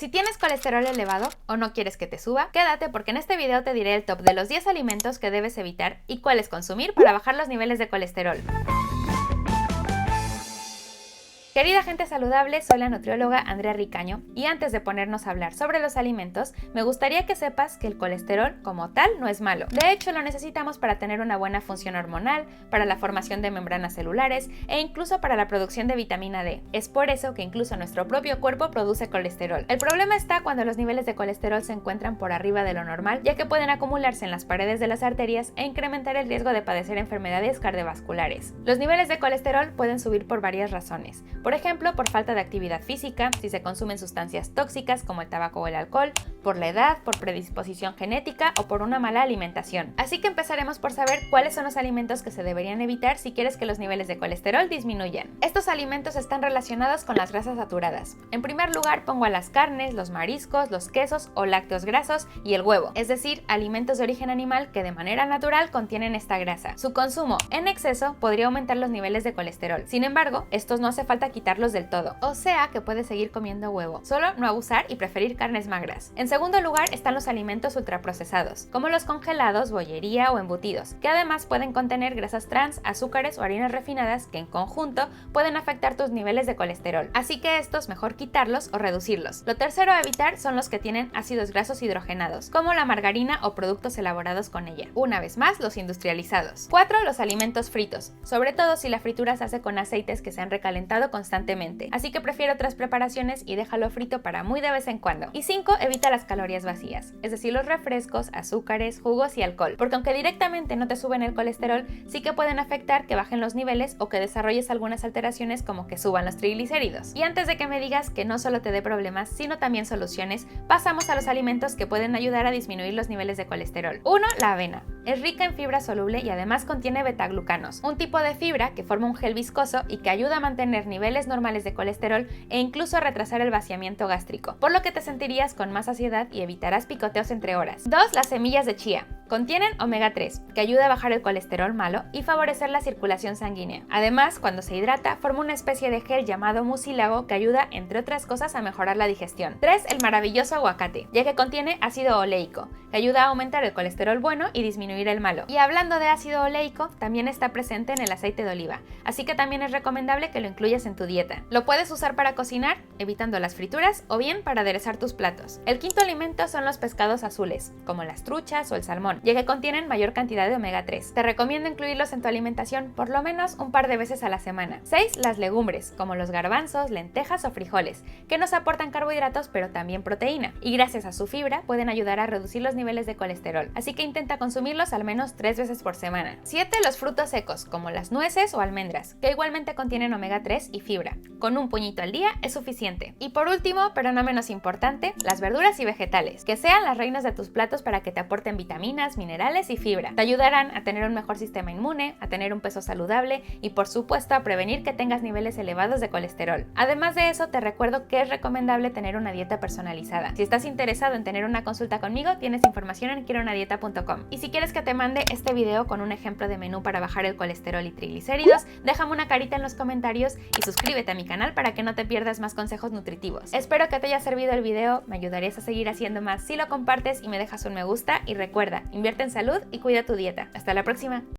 Si tienes colesterol elevado o no quieres que te suba, quédate porque en este video te diré el top de los 10 alimentos que debes evitar y cuáles consumir para bajar los niveles de colesterol. Querida gente saludable, soy la nutrióloga Andrea Ricaño y antes de ponernos a hablar sobre los alimentos, me gustaría que sepas que el colesterol como tal no es malo. De hecho, lo necesitamos para tener una buena función hormonal, para la formación de membranas celulares e incluso para la producción de vitamina D. Es por eso que incluso nuestro propio cuerpo produce colesterol. El problema está cuando los niveles de colesterol se encuentran por arriba de lo normal, ya que pueden acumularse en las paredes de las arterias e incrementar el riesgo de padecer enfermedades cardiovasculares. Los niveles de colesterol pueden subir por varias razones. Por ejemplo, por falta de actividad física, si se consumen sustancias tóxicas como el tabaco o el alcohol, por la edad, por predisposición genética o por una mala alimentación. Así que empezaremos por saber cuáles son los alimentos que se deberían evitar si quieres que los niveles de colesterol disminuyan. Estos alimentos están relacionados con las grasas saturadas. En primer lugar pongo a las carnes, los mariscos, los quesos o lácteos grasos y el huevo, es decir, alimentos de origen animal que de manera natural contienen esta grasa. Su consumo en exceso podría aumentar los niveles de colesterol. Sin embargo, estos no hace falta quitarlos del todo, o sea que puedes seguir comiendo huevo, solo no abusar y preferir carnes magras. En segundo lugar están los alimentos ultraprocesados, como los congelados, bollería o embutidos, que además pueden contener grasas trans, azúcares o harinas refinadas que en conjunto pueden afectar tus niveles de colesterol, así que estos mejor quitarlos o reducirlos. Lo tercero a evitar son los que tienen ácidos grasos hidrogenados, como la margarina o productos elaborados con ella. Una vez más, los industrializados. 4. Los alimentos fritos, sobre todo si la fritura se hace con aceites que se han recalentado constantemente, así que prefiero otras preparaciones y déjalo frito para muy de vez en cuando. Y 5. Evita las calorías vacías, es decir, los refrescos, azúcares, jugos y alcohol, porque aunque directamente no te suben el colesterol, sí que pueden afectar que bajen los niveles o que desarrolles algunas alteraciones como que suban los triglicéridos. Y antes de que me digas que no solo te dé problemas, sino también soluciones, pasamos a los alimentos que pueden ayudar a disminuir los niveles de colesterol. 1. La avena. Es rica en fibra soluble y además contiene betaglucanos, un tipo de fibra que forma un gel viscoso y que ayuda a mantener niveles normales de colesterol e incluso a retrasar el vaciamiento gástrico, por lo que te sentirías con más saciedad y evitarás picoteos entre horas. 2. Las semillas de chía. Contienen omega 3, que ayuda a bajar el colesterol malo y favorecer la circulación sanguínea. Además, cuando se hidrata, forma una especie de gel llamado mucílago que ayuda, entre otras cosas, a mejorar la digestión. 3. El maravilloso aguacate, ya que contiene ácido oleico, que ayuda a aumentar el colesterol bueno y disminuir el malo. Y hablando de ácido oleico, también está presente en el aceite de oliva, así que también es recomendable que lo incluyas en tu dieta. Lo puedes usar para cocinar, evitando las frituras, o bien para aderezar tus platos. El quinto alimento son los pescados azules, como las truchas o el salmón, ya que contienen mayor cantidad de omega 3. Te recomiendo incluirlos en tu alimentación por lo menos un par de veces a la semana. 6. Las legumbres, como los garbanzos, lentejas o frijoles, que nos aportan carbohidratos pero también proteína, y gracias a su fibra pueden ayudar a reducir los niveles de colesterol, así que intenta consumirlos al menos 3 veces por semana. 7. Los frutos secos, como las nueces o almendras, que igualmente contienen omega 3 y fibra. Con un puñito al día es suficiente. Y por último, pero no menos importante, las verduras y vegetales, que sean las reinas de tus platos para que te aporten vitaminas, minerales y fibra. Te ayudarán a tener un mejor sistema inmune, a tener un peso saludable y por supuesto a prevenir que tengas niveles elevados de colesterol. Además de eso, te recuerdo que es recomendable tener una dieta personalizada. Si estás interesado en tener una consulta conmigo, tienes información en quierounadieta.com. Y si quieres que te mande este video con un ejemplo de menú para bajar el colesterol y triglicéridos, déjame una carita en los comentarios y suscríbete a mi canal para que no te pierdas más consejos nutritivos. Espero que te haya servido el video, me ayudarías a seguir haciendo más si lo compartes y me dejas un me gusta y recuerda, invierte en salud y cuida tu dieta. Hasta la próxima.